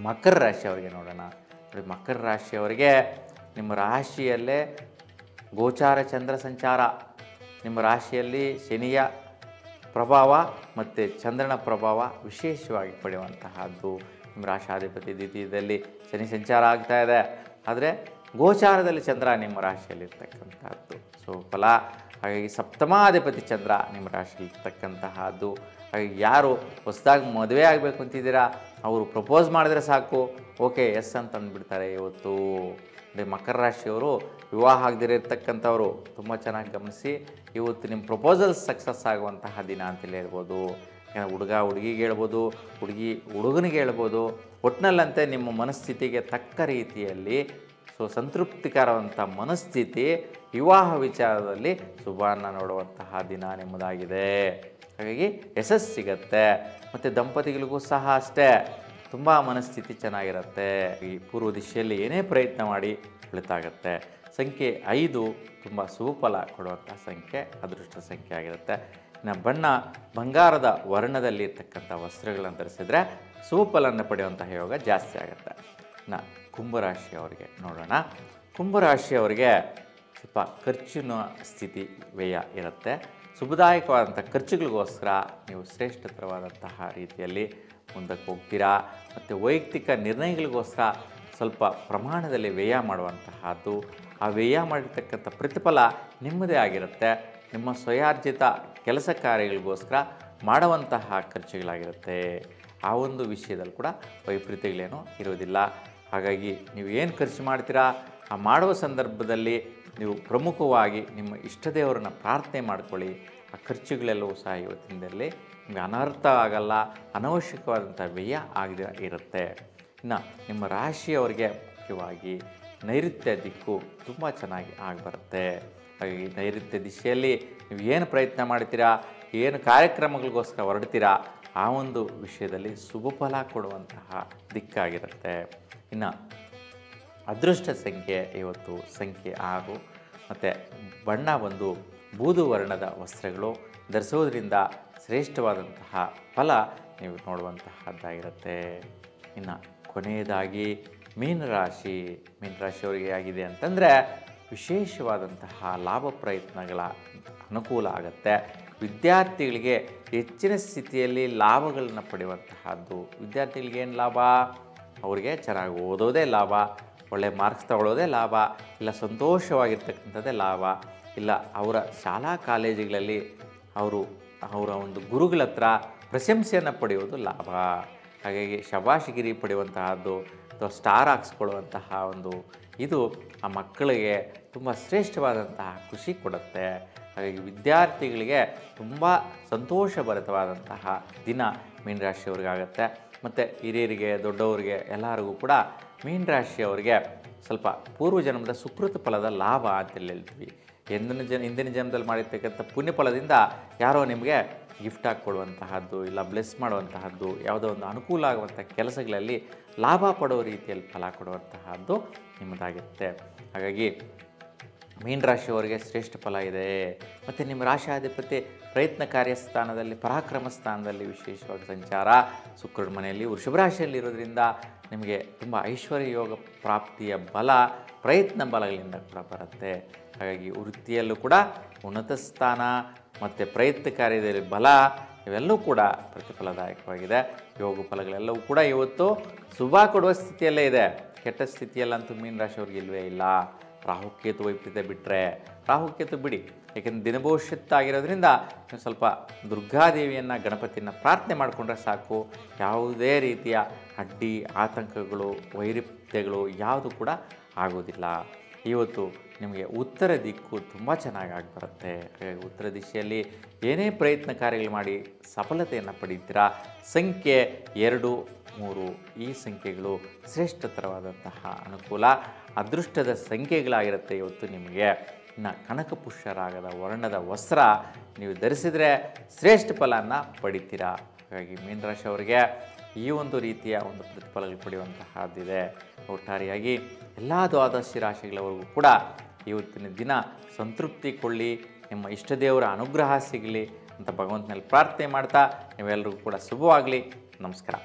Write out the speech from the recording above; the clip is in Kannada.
ಮಕರ ರಾಶಿಯವರಿಗೆ ನೋಡೋಣ. ನೋಡಿ, ಮಕರ ರಾಶಿಯವರಿಗೆ ನಿಮ್ಮ ರಾಶಿಯಲ್ಲೇ ಗೋಚಾರ ಚಂದ್ರ ಸಂಚಾರ, ನಿಮ್ಮ ರಾಶಿಯಲ್ಲಿ ಶನಿಯ ಪ್ರಭಾವ ಮತ್ತು ಚಂದ್ರನ ಪ್ರಭಾವ ವಿಶೇಷವಾಗಿ ಪಡೆಯುವಂತಹದ್ದು. ನಿಮ್ಮ ರಾಶಾಧಿಪತಿ ದ್ವಿತೀಯದಲ್ಲಿ ಶನಿ ಸಂಚಾರ ಆಗ್ತಾ ಇದೆ, ಆದರೆ ಗೋಚಾರದಲ್ಲಿ ಚಂದ್ರ ನಿಮ್ಮ ರಾಶಿಯಲ್ಲಿರ್ತಕ್ಕಂಥದ್ದು ಫಲ. ಹಾಗಾಗಿ ಸಪ್ತಮಾಧಿಪತಿ ಚಂದ್ರ ನಿಮ್ಮ ರಾಶಿಯಲ್ಲಿರ್ತಕ್ಕಂತಹದ್ದು. ಹಾಗಾಗಿ ಯಾರು ಹೊಸದಾಗಿ ಮದುವೆ ಆಗಬೇಕು ಅಂತಿದ್ದೀರಾ, ಅವರು ಪ್ರಪೋಸ್ ಮಾಡಿದ್ರೆ ಸಾಕು, ಓಕೆ ಎಸ್ ಅಂತ ಅಂದ್ಬಿಡ್ತಾರೆ. ಇವತ್ತು ಮಕರ ರಾಶಿಯವರು ವಿವಾಹ ಆಗದಿರತಕ್ಕಂಥವ್ರು ತುಂಬ ಚೆನ್ನಾಗಿ ಗಮನಿಸಿ, ಇವತ್ತು ನಿಮ್ಮ ಪ್ರಪೋಸಲ್ಸ್ ಸಕ್ಸಸ್ ಆಗುವಂತಹ ದಿನ ಅಂತಲೇ ಹೇಳ್ಬೋದು. ಹುಡುಗ ಹುಡುಗಿಗೆ ಹೇಳ್ಬೋದು, ಹುಡುಗಿ ಹುಡುಗನಿಗೆ ಹೇಳ್ಬೋದು. ಒಟ್ಟಿನಲ್ಲಂತೆ ನಿಮ್ಮ ಮನಸ್ಥಿತಿಗೆ ತಕ್ಕ ರೀತಿಯಲ್ಲಿ ಸಂತೃಪ್ತಿಕರವಂಥ ಮನಸ್ಥಿತಿ ವಿವಾಹ ವಿಚಾರದಲ್ಲಿ ಶುಭವನ್ನು ನೋಡುವಂತಹ ದಿನ ನಿಮ್ಮದಾಗಿದೆ. ಹಾಗಾಗಿ ಯಶಸ್ಸು ಸಿಗತ್ತೆ. ಮತ್ತು ದಂಪತಿಗಳಿಗೂ ಸಹ ಅಷ್ಟೇ ತುಂಬ ಮನಸ್ಥಿತಿ ಚೆನ್ನಾಗಿರುತ್ತೆ. ಈ ಪೂರ್ವ ದಿಶೆಯಲ್ಲಿ ಏನೇ ಪ್ರಯತ್ನ ಮಾಡಿ ಒಳಿತಾಗತ್ತೆ. ಸಂಖ್ಯೆ 5 ತುಂಬ ಶುಭಫಲ ಕೊಡುವಂಥ ಸಂಖ್ಯೆ, ಅದೃಷ್ಟ ಸಂಖ್ಯೆ ಆಗಿರುತ್ತೆ. ಇನ್ನು ಬಣ್ಣ ಬಂಗಾರದ ವರ್ಣದಲ್ಲಿ ಇರ್ತಕ್ಕಂಥ ವಸ್ತ್ರಗಳನ್ನು ಧರಿಸಿದರೆ ಶುಭಫಲವನ್ನು ಪಡೆಯುವಂತಹ ಯೋಗ ಜಾಸ್ತಿ ಆಗುತ್ತೆ. ಇನ್ನು ಕುಂಭರಾಶಿಯವರಿಗೆ ನೋಡೋಣ. ಕುಂಭರಾಶಿಯವರಿಗೆ ಸ್ವಲ್ಪ ಖರ್ಚಿನ ಸ್ಥಿತಿ ವ್ಯಯ ಇರುತ್ತೆ. ಶುಭದಾಯಕವಾದಂಥ ಖರ್ಚುಗಳಿಗೋಸ್ಕರ ನೀವು ಶ್ರೇಷ್ಠತರವಾದಂತಹ ರೀತಿಯಲ್ಲಿ ಮುಂದಕ್ಕೆ ಹೋಗ್ತೀರಾ. ಮತ್ತು ವೈಯಕ್ತಿಕ ನಿರ್ಣಯಗಳಿಗೋಸ್ಕರ ಸ್ವಲ್ಪ ಪ್ರಮಾಣದಲ್ಲಿ ವ್ಯಯ ಮಾಡುವಂತಹದ್ದು. ಆ ವ್ಯಯ ಮಾಡಿರ್ತಕ್ಕಂಥ ಪ್ರತಿಫಲ ನಿಮ್ಮದೇ ಆಗಿರುತ್ತೆ. ನಿಮ್ಮ ಸ್ವಯಾರ್ಜಿತ ಕೆಲಸ ಕಾರ್ಯಗಳಿಗೋಸ್ಕರ ಮಾಡುವಂತಹ ಖರ್ಚುಗಳಾಗಿರುತ್ತೆ. ಆ ಒಂದು ವಿಷಯದಲ್ಲಿ ಕೂಡ ವೈಪರೀತ್ಯಗಳೇನೂ ಇರೋದಿಲ್ಲ. ಹಾಗಾಗಿ ನೀವು ಏನು ಖರ್ಚು ಮಾಡ್ತೀರಾ, ಆ ಮಾಡುವ ಸಂದರ್ಭದಲ್ಲಿ ನೀವು ಪ್ರಮುಖವಾಗಿ ನಿಮ್ಮ ಇಷ್ಟ ದೇವರನ್ನ ಪ್ರಾರ್ಥನೆ ಮಾಡ್ಕೊಳ್ಳಿ. ಆ ಖರ್ಚುಗಳೆಲ್ಲವೂ ಸಹ ಇವತ್ತಿನದಲ್ಲಿ ನಿಮಗೆ ಅನರ್ಥ ಆಗಲ್ಲ, ಅನವಶ್ಯಕವಾದಂಥ ವ್ಯಯ ಆಗದೆ ಇರುತ್ತೆ. ಇನ್ನು ನಿಮ್ಮ ರಾಶಿಯವರಿಗೆ ಮುಖ್ಯವಾಗಿ ನೈಋತ್ಯ ದಿಕ್ಕು ತುಂಬ ಚೆನ್ನಾಗಿ ಆಗಿಬರುತ್ತೆ. ಹಾಗಾಗಿ ನೈಋತ್ಯ ದಿಶೆಯಲ್ಲಿ ನೀವು ಏನು ಪ್ರಯತ್ನ ಮಾಡ್ತೀರಾ, ಏನು ಕಾರ್ಯಕ್ರಮಗಳಿಗೋಸ್ಕರ ಹೊರಡ್ತೀರಾ, ಆ ಒಂದು ವಿಷಯದಲ್ಲಿ ಶುಭ ಫಲ ಕೊಡುವಂತಹ ದಿಕ್ಕಾಗಿರುತ್ತೆ. ಇನ್ನು ಅದೃಷ್ಟ ಸಂಖ್ಯೆ ಇವತ್ತು ಸಂಖ್ಯೆ 6 ಮತ್ತು ಬಣ್ಣ ಬಂದು ಬೂದು ವರ್ಣದ ವಸ್ತ್ರಗಳು ಧರಿಸೋದ್ರಿಂದ ಶ್ರೇಷ್ಠವಾದಂತಹ ಫಲ ನೀವು ನೋಡುವಂತಹದ್ದಾಗಿರುತ್ತೆ. ಇನ್ನು ಕೊನೆಯದಾಗಿ ಮೀನರಾಶಿಯವರಿಗೆ ಆಗಿದೆ ಅಂತಂದರೆ ವಿಶೇಷವಾದಂತಹ ಲಾಭ ಪ್ರಯತ್ನಗಳ ಅನುಕೂಲ ಆಗುತ್ತೆ. ವಿದ್ಯಾರ್ಥಿಗಳಿಗೆ ಹೆಚ್ಚಿನ ಸ್ಥಿತಿಯಲ್ಲಿ ಲಾಭಗಳನ್ನು ಪಡೆಯುವಂತಹದ್ದು. ವಿದ್ಯಾರ್ಥಿಗಳಿಗೆ ಏನು ಲಾಭ, ಅವರಿಗೆ ಚೆನ್ನಾಗಿ ಓದೋದೇ ಲಾಭ, ಒಳ್ಳೆಯ ಮಾರ್ಕ್ಸ್ ತಗೊಳ್ಳೋದೇ ಲಾಭ, ಇಲ್ಲ ಸಂತೋಷವಾಗಿರ್ತಕ್ಕಂಥದ್ದೇ ಲಾಭ, ಇಲ್ಲ ಅವರ ಶಾಲಾ ಕಾಲೇಜುಗಳಲ್ಲಿ ಅವರ ಒಂದು ಗುರುಗಳ ಹತ್ರ ಪ್ರಶಂಸೆಯನ್ನು ಪಡೆಯೋದು ಲಾಭ. ಹಾಗಾಗಿ ಶಬಾಷಿಗಿರಿ ಪಡೆಯುವಂತಹದ್ದು ಅಥವಾ ಸ್ಟಾರ್ ಹಾಕ್ಸ್ಕೊಳ್ಳುವಂತಹ ಒಂದು ಇದು ಆ ಮಕ್ಕಳಿಗೆ ತುಂಬ ಶ್ರೇಷ್ಠವಾದಂತಹ ಖುಷಿ ಕೊಡುತ್ತೆ. ಹಾಗಾಗಿ ವಿದ್ಯಾರ್ಥಿಗಳಿಗೆ ತುಂಬ ಸಂತೋಷಭರಿತವಾದಂತಹ ದಿನ ಮೀನರಾಶಿಯವ್ರಿಗಾಗತ್ತೆ. ಮತ್ತು ಹಿರಿಯರಿಗೆ ದೊಡ್ಡವರಿಗೆ ಎಲ್ಲರಿಗೂ ಕೂಡ ಮೀನರಾಶಿಯವರಿಗೆ ಸ್ವಲ್ಪ ಪೂರ್ವಜನ್ಮದ ಸುಕೃತ ಫಲದ ಲಾಭ ಅಂತೇಳಿ ಹೇಳ್ತೀವಿ. ಹಿಂದಿನ ಜನ್ಮದಲ್ಲಿ ಮಾಡಿರ್ತಕ್ಕಂಥ ಪುಣ್ಯ ಫಲದಿಂದ ಯಾರೋ ನಿಮಗೆ ಗಿಫ್ಟ್ ಹಾಕ್ಕೊಡುವಂತಹದ್ದು, ಇಲ್ಲ ಬ್ಲೆಸ್ ಮಾಡುವಂತಹದ್ದು, ಯಾವುದೋ ಒಂದು ಅನುಕೂಲ ಆಗುವಂಥ ಕೆಲಸಗಳಲ್ಲಿ ಲಾಭ ಪಡೋ ರೀತಿಯಲ್ಲಿ ಫಲ ಕೊಡುವಂತಹದ್ದು ನಿಮ್ಮದಾಗಿರುತ್ತೆ. ಹಾಗಾಗಿ ಮೀನರಾಶಿಯವರಿಗೆ ಶ್ರೇಷ್ಠ ಫಲ ಇದೆ. ಮತ್ತು ನಿಮ್ಮ ರಾಶಿಯಾಧಿಪತಿ ಪ್ರಯತ್ನ ಕಾರ್ಯಸ್ಥಾನದಲ್ಲಿ ಪರಾಕ್ರಮ ಸ್ಥಾನದಲ್ಲಿ ವಿಶೇಷವಾಗಿ ಸಂಚಾರ, ಶುಕ್ರನ ಮನೆಯಲ್ಲಿ ವೃಷಭ ರಾಶಿಯಲ್ಲಿ ಇರೋದ್ರಿಂದ ನಿಮಗೆ ತುಂಬ ಐಶ್ವರ್ಯ ಯೋಗ ಪ್ರಾಪ್ತಿಯ ಬಲ ಪ್ರಯತ್ನ ಬಲಗಳಿಂದ ಕೂಡ ಬರುತ್ತೆ. ಹಾಗಾಗಿ ವೃತ್ತಿಯಲ್ಲೂ ಕೂಡ ಉನ್ನತ ಸ್ಥಾನ ಮತ್ತು ಪ್ರಯತ್ನ ಕಾರ್ಯದಲ್ಲಿ ಬಲ ಇವೆಲ್ಲವೂ ಕೂಡ ಪ್ರತಿಫಲದಾಯಕವಾಗಿದೆ. ಯೋಗ ಫಲಗಳೆಲ್ಲವೂ ಕೂಡ ಇವತ್ತು ಶುಭ ಕೊಡುವ ಸ್ಥಿತಿಯಲ್ಲೇ ಇದೆ. ಕೆಟ್ಟ ಸ್ಥಿತಿಯಲ್ಲಂತೂ ಮೀನರಾಶಿಯವ್ರಿಗೆ ಇಲ್ಲವೇ ಇಲ್ಲ. ರಾಹುಕೇತು ವೈಪರೀತ್ಯ ಬಿಟ್ಟರೆ ರಾಹುಕೇತು ಬಿಡಿ, ಏಕೆಂದರೆ ದಿನಭವಿಷ್ಯತ್ತಾಗಿರೋದ್ರಿಂದ ನೀವು ಸ್ವಲ್ಪ ದುರ್ಗಾದೇವಿಯನ್ನು ಗಣಪತಿಯನ್ನು ಪ್ರಾರ್ಥನೆ ಮಾಡಿಕೊಂಡ್ರೆ ಸಾಕು. ಯಾವುದೇ ರೀತಿಯ ಅಡ್ಡಿ ಆತಂಕಗಳು ವೈರುಧ್ಯಗಳು ಯಾವುದು ಕೂಡ ಆಗೋದಿಲ್ಲ. ಇವತ್ತು ನಿಮಗೆ ಉತ್ತರ ದಿಕ್ಕು ತುಂಬ ಚೆನ್ನಾಗಿ ಆಗಿಬರುತ್ತೆ. ಹಾಗಾಗಿ ಉತ್ತರ ದಿಶೆಯಲ್ಲಿ ಏನೇ ಪ್ರಯತ್ನ ಕಾರ್ಯಗಳು ಮಾಡಿ ಸಫಲತೆಯನ್ನು ಪಡೀತೀರಾ. ಸಂಖ್ಯೆ 2, 3 ಈ ಸಂಖ್ಯೆಗಳು ಶ್ರೇಷ್ಠತರವಾದಂತಹ ಅನುಕೂಲ ಅದೃಷ್ಟದ ಸಂಖ್ಯೆಗಳಾಗಿರುತ್ತೆ ಇವತ್ತು ನಿಮಗೆ. ಇನ್ನು ಕನಕ ಪುಷ್ಯರಾಗದ ವರ್ಣದ ವಸ್ತ್ರ ನೀವು ಧರಿಸಿದರೆ ಶ್ರೇಷ್ಠ ಫಲನ ಪಡಿತೀರಾ. ಹಾಗಾಗಿ ಮೀನರಾಶಿಯವರಿಗೆ ಈ ಒಂದು ರೀತಿಯ ಒಂದು ಪ್ರತಿಫಲಗಳು ಪಡೆಯುವಂತಹದ್ದಿದೆ. ಒಟ್ಟಾರೆಯಾಗಿ ಎಲ್ಲ ದ್ವಾದಶಿ ರಾಶಿಗಳವರೆಗೂ ಕೂಡ ಇವತ್ತಿನ ದಿನ ಸಂತೃಪ್ತಿ ಕೊಳ್ಳಿ, ನಿಮ್ಮ ಇಷ್ಟ ದೇವರ ಅನುಗ್ರಹ ಸಿಗಲಿ ಅಂತ ಭಗವಂತನಲ್ಲಿ ಪ್ರಾರ್ಥನೆ ಮಾಡ್ತಾ ನೀವೆಲ್ಲರಿಗೂ ಕೂಡ ಶುಭವಾಗಲಿ. ನಮಸ್ಕಾರ.